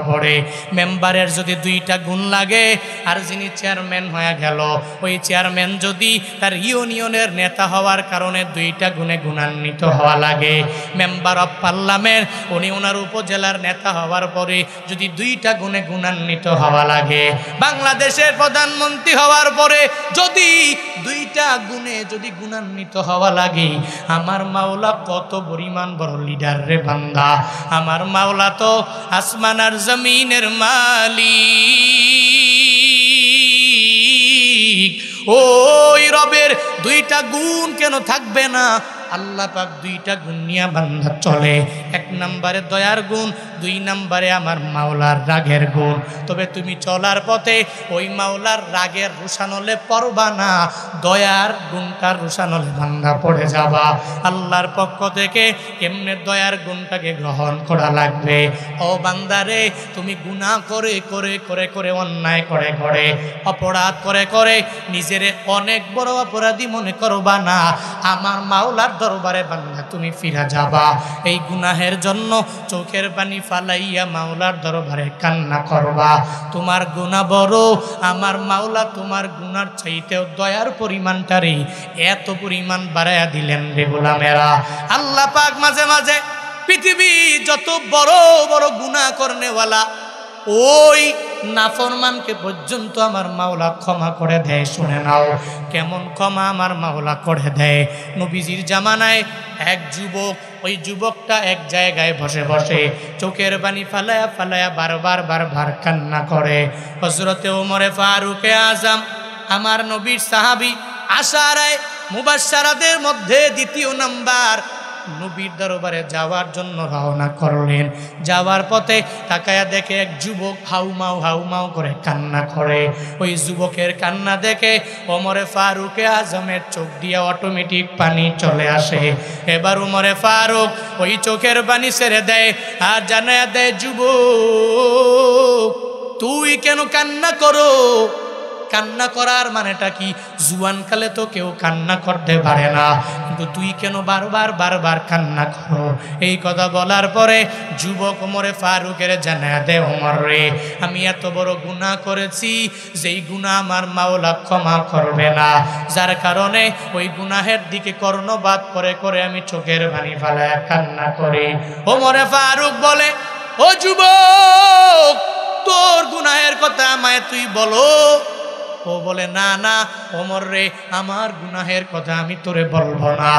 পরে মেম্বারের যদি দুইটা গুণ লাগে, আর যিনি চেয়ারম্যান হয়ে গেল, ওই চেয়ারম্যান যদি তার ইউনিয়নের নেতা হওয়ার কারণে দুইটা গুণে গুণান্বিত হওয়া লাগে, মেম্বার অফ পার্লামেন্ট উনি ওনার উপজেলার নেতা হওয়ার পরে যদি দুইটা গুণে গুণান্বিত হওয়া লাগে, বাংলাদেশের প্রধানমন্ত্রী হওয়ার পরে যদি দুইটা গুণে যদি গুণান্বিত হওয়া লাগে, আমার মাওলা কত পরিমাণ বড় লিডার রে বান্দা! আমার মাওলা তো আসমান আর জমিনের মালিক। ওই রবের দুইটা গুণ কেন থাকবে না? আল্লাহ পাক দুইটা গুণ নিয়ে বান্দা চলে, এক নম্বরে দয়ার গুণ, দুই নম্বরে আমার মাওলার রাগের গুণ। তবে তুমি চলার পথে ওই মাওলার রাগের রোশানলে পড়বা না, দয়ার গুণটার রোশানলে বান্দা পড়ে যাবা। আল্লাহর পক্ষ থেকে কেমনে দয়ার গুণটাকে গ্রহণ করা লাগবে। ও বান্দারে, তুমি গুনাহ করে করে করে করে অন্যায় করে করে অপরাধ করে করে নিজেরে অনেক বড় অপরাধী মনে করবা না। আমার মাওলার দরবারে বান্দা তুমি ফিরা যাবা। এই গুনাহের জন্য চোখের পানি ফালাইয়া মাওলার দরবারে কান্না করবা। তোমার গুনাহ বড়, আমার মাওলা তোমার গুনার চাইতেও দয়ার পরিমাণটারে এত পরিমাণ বাড়াইয়া দিলেন রে গোলামেরা। আল্লাহ পাক মাঝে মাঝে পৃথিবী যত বড় বড় গুনাহ করনেওয়ালা ওই নাফরমানকে পর্যন্ত আমার মাওলা ক্ষমা করে দেয়। শুনে নাও কেমন ক্ষমা আমার মাওলা করে দেয়। নবীজির জামানায় এক যুবক, ওই যুবকটা এক জায়গায় বসে বসে চোখের পানি ফালায়া ফালায়া বারবার কান্না করে। হযরতে ওমরে ফারুকে আজম, আমার নবীর সাহাবী, আশারায়ে মুবাশশারাদের মধ্যে দ্বিতীয় নাম্বার, নবীর দরবারে যাওয়ার জন্য রওনা করলেন। যাওয়ার পথে তাকায়া দেখে এক যুবক হাউমাউ করে কান্না করে। ওই যুবকের কান্না দেখে ওমরে ফারুকে আজমের চোখ দিয়ে অটোমেটিক পানি চলে আসে। এবার ওমরে ফারুক ওই চোখের পানি ছেড়ে দেয় আর জানায়া দেয়, যুবক তুই কেন কান্না করো? কান্না করার মানেটা কি? জুয়ানকালে তো কেউ কান্না করতে পারে না, কিন্তু তুই কেন বারবার কান্না করো? এই কথা বলার পরে যুবক ওমরে ফারুকের জানায়া দে, ওমর রে, আমি এত বড় গুনাহ করেছি যেই গুনাহ আমার মাওলা ক্ষমা করবে না, যার কারণে ওই গুনাহের দিকে কর্ণপাত করে করে আমি চোখের পানি ফেলায় কান্না করি। ওমরে ফারুক বলে, ও যুবক, তোর গুনাহের কথা আমায় তুই বলো। ও বলে, না না ওমর রে, আমার গুনাহের কথা আমি তোরে বলবো না।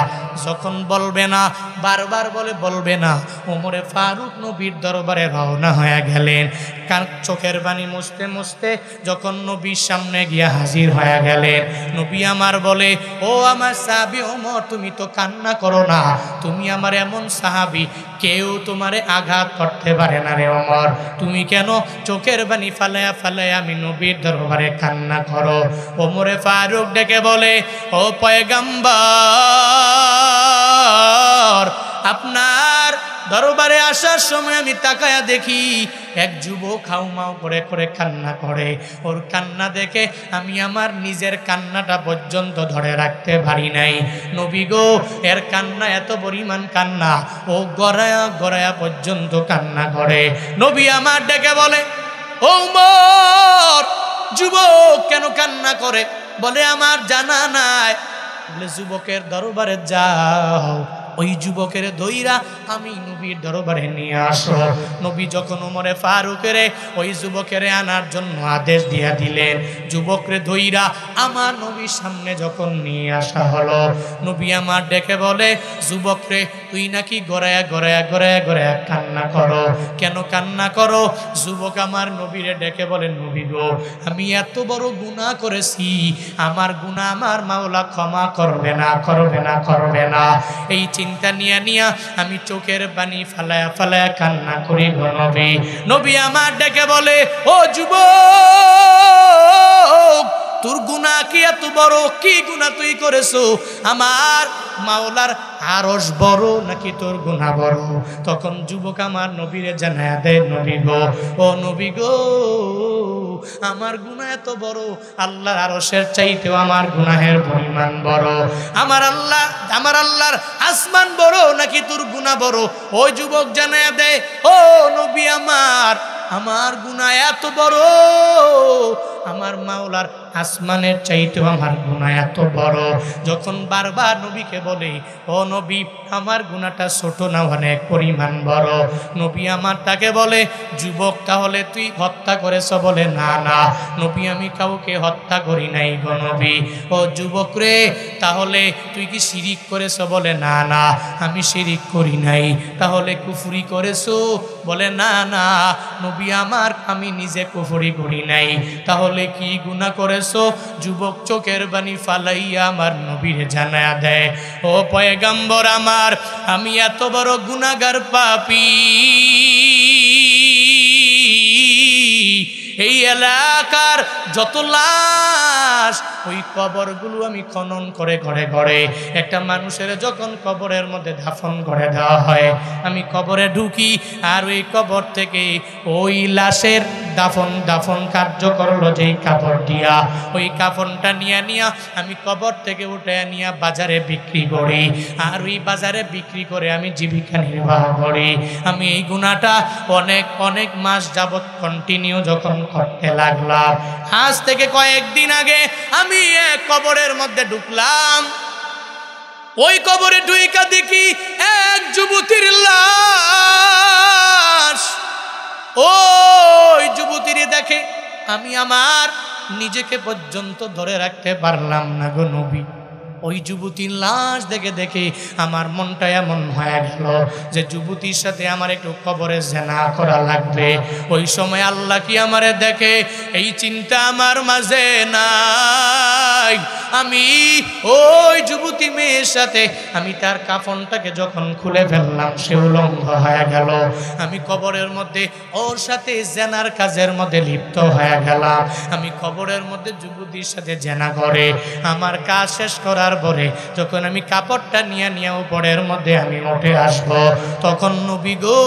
যখন বলবে না, বারবার বলবে না, ওমরে ফারুক নবীর দরবারে রওনা হয়ে গেলেন। চোখের পানি মুছতে মুছতে যখন নবীর সামনে গিয়া হাজির হয়ে গেলেন, নবী আমার বলে, ও আমার সাহাবী ওমর, তুমি তো কান্না করো না, তুমি আমার এমন সাহাবী কেউ তোমারে আঘাত করতে পারে না রে ওমর, তুমি কেন চোখের পানি ফালায়া ফালায়া আমি নবীর দরবারে কান্না করো? ওমরে ফারুক ডেকে বলে, ও পয়গম্বর, আপনার দরবারে আসার সময় আমি তাকায়া দেখি এক যুবক হাউমাউ করে করে কান্না করে। ওর কান্না দেখে আমি আমার নিজের কান্নাটা পর্যন্ত ধরে রাখতে পারি নাই। নবী গো, এর কান্না এত পরিমাণ কান্না, ও গড়ায়া পর্যন্ত কান্না করে। নবী আমার ডেকে বলে, ও ওমর, যুবক কেন কান্না করে? বলে, আমার জানা নাই। বলে, যুবকের দরবারে যাও, ওই যুবকের দইরা আমি নবীর দরবারে নিয়ে আসো। নবী যখন ওমরে ফারুকের ওই যুবকের আনার জন্য আদেশ দিয়া দিলেন, যুবকরে দইরা আমার নবীর সামনে যখন নিয়ে আসা হলো, নবী আমার ডেকে বলে, যুবকরে তুই নাকি গড়ায়া গড়ায়া গড়ায়া গড়ায়া কান্না করো, কেন কান্না করো? যুবক আমার নবীরে ডেকে বলে, নবী গো, আমি এত বড় গুনাহ করেছি, আমার গুনাহ আমার মাওলা ক্ষমা করবে না, করবে না, করবে না। এই চিন্তা নিয়ে নিয়া আমি চোখের পানি ফালায়া ফালায়া কান্না করি গো নবী। নবী আমার ডেকে বলে, ও যুবক, তোর গুনাহ কি এত বড়? কি গুনাহ তুই করেছো? আমার মাওলার আরশ বড় নাকি তোর গুনাহ বড়? তখন যুবক আমার নবীরে জানায়া দেয়, নবী গো, ও নবী গো, আমার গুনাহ এত বড়, আল্লাহর আরশের চাইতেও আমার গুনাহের পরিমাণ বড়। আমার আল্লাহর আসমান বড় নাকি তোর গুনাহ বড়? ওই যুবক জানায়া দেয়, ও নবী আমার গুনাহ এত বড়, আমার মাওলার আসমানের চাইতেও আমার গুনাহ এত বড়। যখন বারবার নবীকে বলে, ও নবী, আমার গুনাহটা ছোট না, অনেক পরিমাণ বড়। নবী আমার তাকে বলে, যুবক, তাহলে তুই হত্যা করেছ? বলে, না না নবী, আমি কাউকে হত্যা করি নাই গো নবী। ও যুবক রে, তাহলে তুই কি শিরিক করেছ? বলে, না না আমি শিরিক করি নাই। তাহলে কুফরি করেছো? বলে, না না নবী আমার, আমি নিজে কুফরি করি নাই। তাহলে কি গুনাহ করেছো? যুবক চোখের পানি ফালাইয়া আমার নবীরে জানায়া দেয়, ও পয়গম্বর আমার, আমি এত বড় গুনাহগার পাপী, এই এলাকার যত লাশ, ওই কবরগুলো আমি খনন করে ঘরে ঘরে, একটা মানুষের যখন কবরের মধ্যে দাফন করে দেওয়া হয়, আমি কবরে ঢুকি, আর ওই কবর থেকে ওই লাশের দাফন কার্য করলো যেই কাপড় দিয়া, ওই কাফনটা নিয়া আমি কবর থেকে উঠে নিয়ে বাজারে বিক্রি করি, আর ওই বাজারে বিক্রি করে আমি জীবিকা নির্বাহ করি। আমি এই গুনাহটা অনেক অনেক মাস যাবৎ কন্টিনিউ যখন করতে লাগলাম, আজ থেকে কয়েকদিন আগে আমি এক কবরের মধ্যে ঢুকলাম। ওই কবরে ঢুইকা দেখি এক যুবতীর লাশ। ওই যুবতীর দেখে আমি আমার নিজেকে পর্যন্ত ধরে রাখতে পারলাম না গো নবী। ওই যুবতীর লাশ দেখে আমার মনটা এমন হয়ে গেল যে যুবতীর সাথে আমার একটু কবরে জেনা করা লাগবে। ওই সময় আল্লাহ কি আমারে দেখে, এই চিন্তা আমার মাঝে নাই। আমি ওই যুবতী মেয়ের সাথে আমি তার কাফনটাকে যখন খুলে ফেললাম, সে উলঙ্গ হয়ে গেল। আমি কবরের মধ্যে ওর সাথে জেনার কাজের মধ্যে লিপ্ত হয়ে গেলাম। আমি কবরের মধ্যে যুবতীর সাথে জেনা করে আমার কাজ শেষ করার পরে যখন আমি কাপড়টা নিয়ে উপরের মধ্যে আমি উঠে আসব, তখন নবী গো,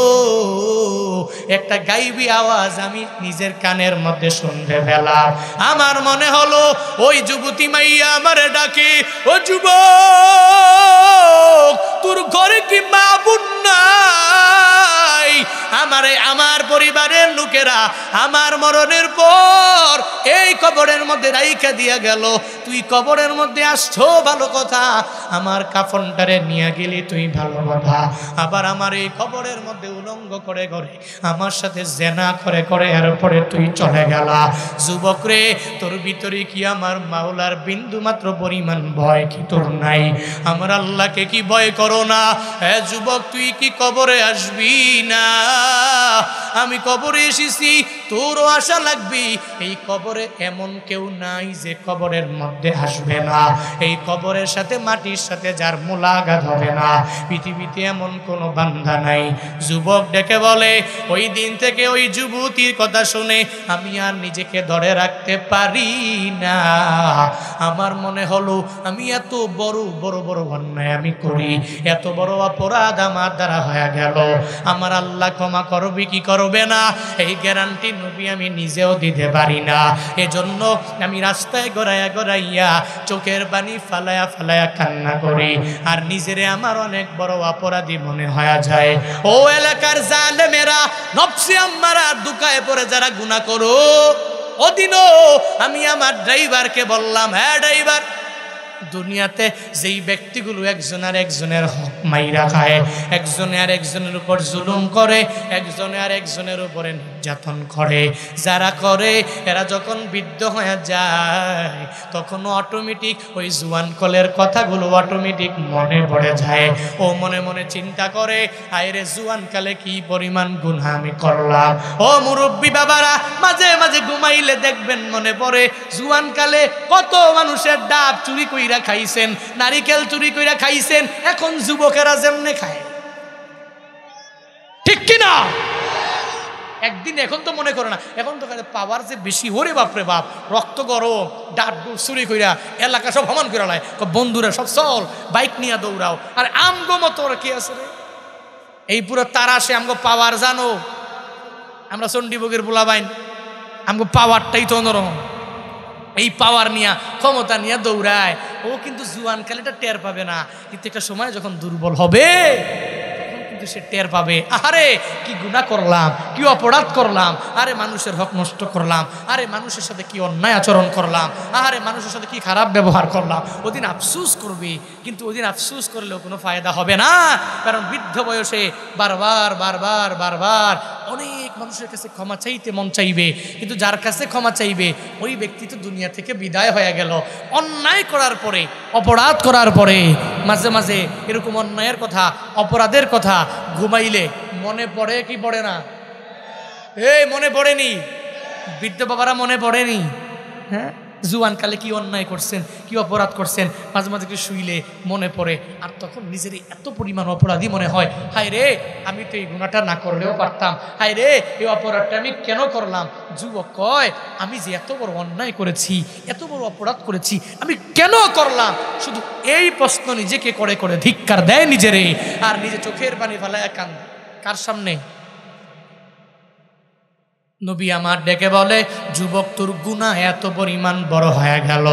একটা গাইবি আওয়াজ আমি নিজের কানের মধ্যে শুনতে পেলাম। আমার মনে হলো ওই যুবতী মাইয়া আমারে ডাকে, ও যুবক, তোর ঘরে কি মা বোন নাই? আমার পরিবারের লোকেরা আমার মরণের পর এই কবরের মধ্যে রাইখা দিয়া গেল, তুই কবরের মধ্যে আসছো ভালো কথা, আমার কাফনটারে নিয়ে গেলি তুই ভালো কথা, আবার আমার এই কবরের মধ্যে উলঙ্গ করে করে আমার সাথে জেনা করে করে এরপরে তুই চলে গেলা। যুবক রে, তোর ভিতরে কি আমার মাওলার বিন্দু মাত্র পরিমাণ ভয় কি তোর নাই? আমার আল্লাহকে কি ভয় করো না? হ্যাঁ যুবক, তুই কি কবরে আসবি না? আমি কবরে এসেছি, তোরও আশা লাগবে। এই কবরে এমন কেউ নাই যে কবরের মধ্যে আসবে না। এই কবরের সাথে মাটির সাথে যার মোলাকাত হবে না, পৃথিবীতে এমন কোনো বান্দা নাই। যুবক ডেকে বলে, ওই দিন থেকে ওই যুবতীর কথা শুনে আমি আর নিজেকে ধরে রাখতে পারি না। আমার মনে হলো আমি এত বড় বড় বড় অন্যায় আমি করি, এত বড় অপরাধ আমার দ্বারা হয়ে গেল, আমার আল্লাহ ক্ষমা করবে কি করবে না এই গ্যারান্টি নবী আমি নিজেও দিতে পারি না। এজন্য আমি রাস্তায় গড়াইয়া চোখের পানি ফালায়া ফালায়া কান্না করি, আর নিজেরে আমার অনেক বড় অপরাধী মনে হয়ে যায়। ও এলাকার জালেমেরা, নফসে আম্মারা, দুকায় পড়ে যারা গুনাহ করো, ওদিনও আমি আমার ড্রাইভারকে বললাম, হ্যাঁ ড্রাইভার, দুনিয়াতে যেই ব্যক্তিগুলো একজন আর একজনের হক মাইরা খায়, একজনে আর একজনের উপর জুলুম করে, একজনে আর একজনের উপরে নির্যাতন করে, যারা করে এরা যখন বৃদ্ধ হয়ে যায় তখন অটোমেটিক ওই জুয়ান কলের কথাগুলো অটোমেটিক মনে পড়ে যায়। ও মনে মনে চিন্তা করে, আইরে জুয়ান কালে কি পরিমাণ গুনাহ আমি করলাম। ও মুরব্বী বাবারা, মাঝে মাঝে ঘুমাইলে দেখবেন মনে পড়ে জুয়ান কালে কত মানুষের ডাব চুরি কইরা খাইছেন, নারিকেল চুরি কইরা খাইছেন, এখন যুবকেরা যেমনে খায়, ঠিক কিনা? একদিন এখন তো মনে করে না, এখন তো পাওয়ার যে বেশি, ওরে বাপরে বাপ, রক্ত গরম, ডাব চুরি কইরা এলাকা সব হমান করে লাই, বন্ধুরা সব চল বাইক নিয়ে দৌড়াও। আর আমগো মতো ওরা কি আছে রে, এই পুরো তারা সে আমগো পাওয়ার জানো, আমরা চণ্ডীবগের বুলাবাইন, আমগো পাওয়ারটাই তো অন্যরকম। এই পাওয়ার নিয়ে, ক্ষমতা নিয়ে দৌড়ায় ও, কিন্তু জুয়ান কালে এটা টের পাবে না, কিন্তু একটা সময় যখন দুর্বল হবে কিন্তু সে টের পাবে, আরে কি গুনাহ করলাম, কি অপরাধ করলাম, আরে মানুষের হক নষ্ট করলাম, আরে মানুষের সাথে কি অন্যায় আচরণ করলাম, আরে মানুষের সাথে কি খারাপ ব্যবহার করলাম। ওদিন আফসোস করবে, কিন্তু ওদিন আফসোস করলেও কোনো ফায়দা হবে না, কারণ বৃদ্ধ বয়সে বারবার বারবার বারবার অনেক মানুষের কাছে ক্ষমা চাইতে মন চাইবে, কিন্তু যার কাছে ক্ষমা চাইবে ওই ব্যক্তি তো দুনিয়া থেকে বিদায় হয়ে গেল। অন্যায় করার পরে, অপরাধ করার পরে মাঝে মাঝে এরকম অন্যায়ের কথা, অপরাধের কথা ঘুমাইলে মনে পড়ে কি পড়ে না? এই মনে পড়েনি? বৃদ্ধ বাবারা মনে পড়েনি? হ্যাঁ, জুয়ান কালে কি অন্যায় করছেন, কি অপরাধ করছেন, মাঝে মাঝে কি শুইলে মনে পড়ে, আর তখন নিজের এত পরিমাণ অপরাধী মনে হয়, হায় রে আমি তো এই গুনাহটা না করলেও পারতাম, হায় রে এই অপরাধটা আমি কেন করলাম। যুবক কয়, আমি যে এত বড় অন্যায় করেছি, এত বড় অপরাধ করেছি, আমি কেন করলাম? শুধু এই প্রশ্ন নিজেকে করে করে ধিক্কার দেয় নিজেরে, আর নিজে চোখের পানি ফেলায় কান্দে। কার সামনে? নবী আমার ডেকে বলে, যুবক তোর গুনাহ এত পরিমাণ বড় হয়ে গেল,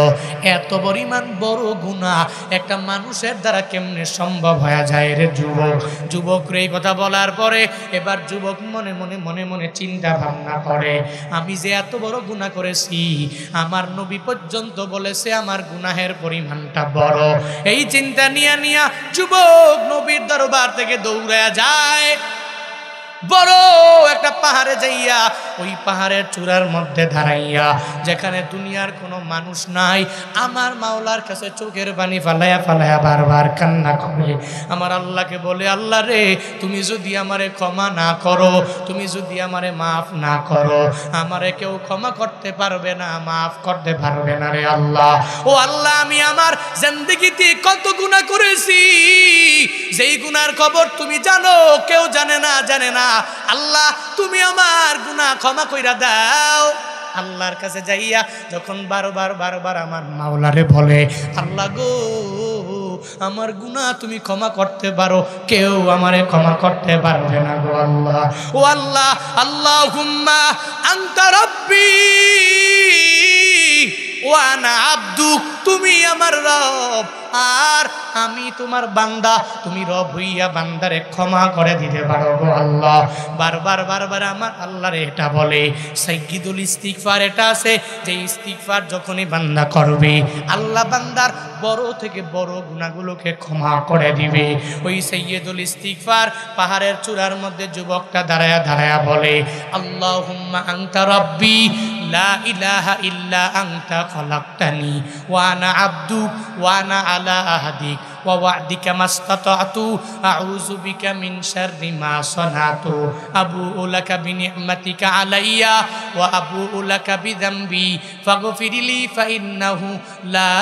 এত পরিমাণ বড় গুনাহ একটা মানুষের দ্বারা কেমনে সম্ভব হয়ে যায় রে যুবক। যুবক রে এই কথা বলার পরে এবার যুবক মনে মনে মনে মনে চিন্তা ভাবনা করে, আমি যে এত বড় গুনাহ করেছি, আমার নবী পর্যন্ত বলেছে আমার গুনাহের পরিমাণটা বড়। এই চিন্তা নিয়া নিয়া যুবক নবীর দরবার থেকে দৌড়ায়া যায়, বড় একটা পাহাড়ে যাইয়া ওই পাহাড়ের চূড়ার মধ্যে দাঁড়াইয়া, যেখানে দুনিয়ার কোনো মানুষ নাই, আমার মাওলার কাছে চোখের পানি ফালাইয়া ফালাইয়া বারবার কান্না করে আমার আল্লাহকে বলে, আল্লাহ রে তুমি যদি আমারে ক্ষমা না করো, তুমি যদি আমারে মাফ না করো, আমারে কেউ ক্ষমা করতে পারবে না, মাফ করতে পারবে না রে আল্লাহ। ও আল্লাহ, আমি আমার জিন্দেগিতে কত গুনাহ করেছি, যেই গুনার খবর তুমি জানো, কেউ জানে না, জানে না। আল্লাহ তুমি আমার গুনাহ ক্ষমা কইরা দাও। আল্লাহর কাছে যাইয়া যখন বারবার বারবার আমার মাওলারে বলে, আল্লাহ গো আমার গুনাহ তুমি ক্ষমা করতে পারো, কেউ আমারে ক্ষমা করতে পারবে না গো আল্লাহ। ও আল্লাহ, আল্লাহুম্মা আনতা রাব্বি ওয়া আনা আবদুক, তুমি আমার রব আর আমি তোমার বান্দা, তুমি রব হইয়া বান্দারে ক্ষমা করে দিতে পারো গো আল্লাহ। বারবার বারবার আমার আল্লাহরে এটা বলে। সাইয়্যিদুল ইস্তিগফার এটা আছে যে ইস্তিগফার যখনই বান্দা করবে আল্লাহ বান্দার বড় থেকে বড় গুনাহগুলোকে ক্ষমা করে দিবে। ওই সাইয়্যিদুল ইস্তিগফার পাহাড়ের চূড়ার মধ্যে যুবকটা দাঁড়ায়া দাঁড়ায়া বলে, আল্লাহুম্মা আনতা রাব্বি লা ইলাহা ইল্লা আনতা খালাকতানি ওয়া আনা আবদুক ওয়া আনা আলা আহদিক ওয়া ওয়া'দিকা মাসতাতু আউযু বিকা মিন শাররি মা সানাতু আবুউ লাকা বিনি'মাতিকা আলাইয়া ওয়া আবুউ লাকা বিযামবি ফাগফিরলি ফাইন্নাহু লা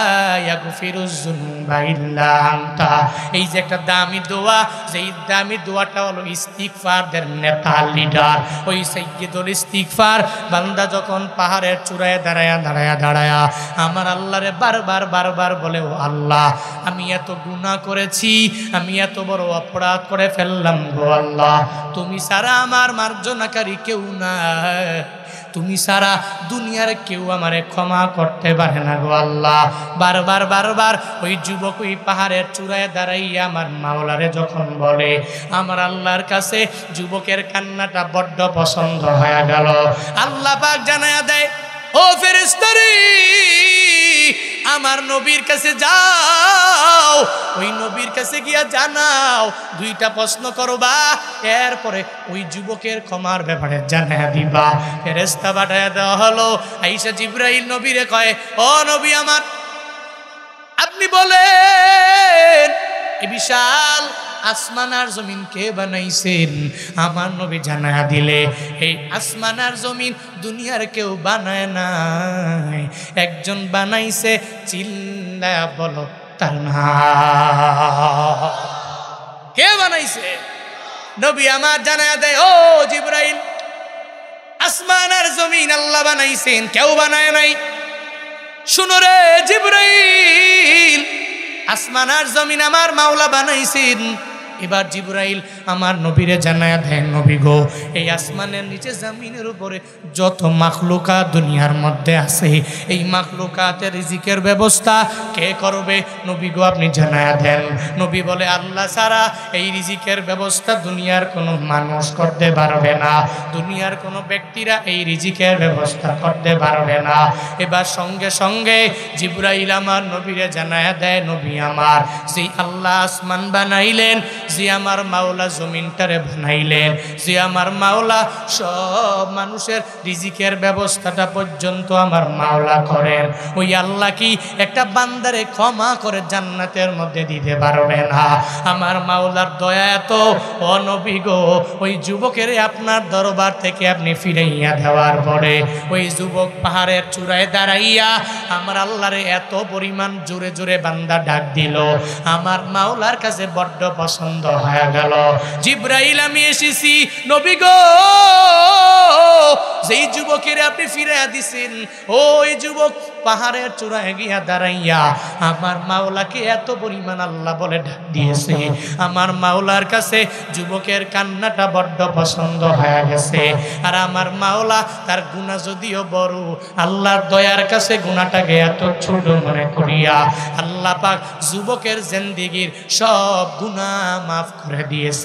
ইয়াগফিরুয যুনুবা ইল্লা আনতা। এই যে একটা দামি দোয়া, যেই দামি দোয়াটা হলো ইস্তিগফারদের নেতা, লিডার, ওই সাইয়্যিদুল ইস্তিগফার বান্দা যখন পাহাড়ের চূড়ায় দাঁড়ায়া দাঁড়ায়া দাঁড়ায়া আমার আল্লাহরে বারবার বারবার বলে, ও আল্লাহ আমি এত গুনাহ করেছি, আমি এত বড় অপরাধ করে ফেললাম গো আল্লাহ, তুমি ছাড়া আমার মার্জনাকারী কেউ নাই, তুমি ছাড়া দুনিয়ার কেউ আমারে ক্ষমা করতে পারে না গো আল্লাহ। বারবার বারবার ওই যুবক ওই পাহাড়ের চূড়ায় দাঁড়াইয়া আমার মাওলারে যখন বলে, আমার আল্লাহর কাছে যুবকের কান্নাটা বড্ড পছন্দ হয়ে গেল। আল্লাহ পাক জানায়া দেয়, ও ফেরেশতারে আমার নবীর কাছে যাও, ওই নবীর কাছে গিয়া জানাও, দুইটা প্রশ্ন করবা, এরপরে ওই যুবকের ক্ষমার ব্যাপারে জানায়া দিবা। ফেরেশতা পাঠায়া দেওয়া হলো। আইসা জিবরাইল নবীরে কয়, ও নবী আমার, আপনি বলেন এই বিশাল আসমান আর জমিন কে বানাইছেন? আমার নবী জানায়া দিলে, এই আসমান আর জমিন দুনিয়ার কেউ বানায় নাই, একজন বানাইছে, চিল্লায়া বলো তার নাম। কে বানাইছে? নবী আমার জানায়া দেয়, ও জিবরাইল, আসমান আর জমিন আল্লাহ বানাইছেন, কেউ বানায় নাই। শুনো রে জিবরাইল, আসমান আর জমিন আমার মাওলা বানাইছেন। এবার জিবরাইল আমার নবীরে জানায়া দেন, নবী গো, এই আসমানের নিচে জমিনের উপরে যত মাখলুকাত দুনিয়ার মধ্যে আছে, এই মাখলুকাতের রিজিকের ব্যবস্থা কে করবে? নবী গো আপনি জানায়া দেন। নবী বলে, আল্লাহ ছাড়া এই রিজিকের ব্যবস্থা দুনিয়ার কোনো মানুষ করতে পারবে না, দুনিয়ার কোনো ব্যক্তিরা এই রিজিকের ব্যবস্থা করতে পারবে না। এবার সঙ্গে সঙ্গে জিবরাইল আমার নবীরে জানায়া দেয়, নবী আমার, যে আল্লাহ আসমান বানাইলেন, যে আমার মাওলা জমিনটারে বানাইলেন, যে আমার মাওলা সব মানুষের রিজিকের ব্যবস্থাটা পর্যন্ত আমার মাওলা করেন, ওই আল্লাহ কি একটা বান্দারে ক্ষমা করে জান্নাতের মধ্যে দিতে পারবে না? আমার মাওলার দয়া এত, ও নবী গো, ওই যুবকের আপনার দরবার থেকে আপনি ফিরাইয়া দেওয়ার পরে ওই যুবক পাহাড়ের চূড়ায় দাঁড়াইয়া আমার আল্লাহরে এত পরিমাণ জোরে জোরে বান্দা ডাক দিল, আমার মাওলার কাছে বড্ড পছন্দ হয়ে গেল। জিবরাইল আমি এসেছি নবী গো, যেই যুবকের আপনি ফিরাইয়া দিছেন, ওই যুবক পাহাড়ের চূড়ায় গিয়া দাঁড়াইয়া আমার মাওলাকে এত পরিমাণ আল্লাহ বলে ডাক দিয়েছে, আমার মাওলার কাছে যুবকের কান্নাটা বড্ড পছন্দ হয়ে গেছে। আর আমার মাওলা তার গুনাহ যদিও বড়, আল্লাহর দয়ার কাছে গুনাহটাকে এত ছোট মনে করিয়া আল্লাহ পাক যুবকের জিন্দেগীর সব গুনাহ মাফ করে দিয়েছে।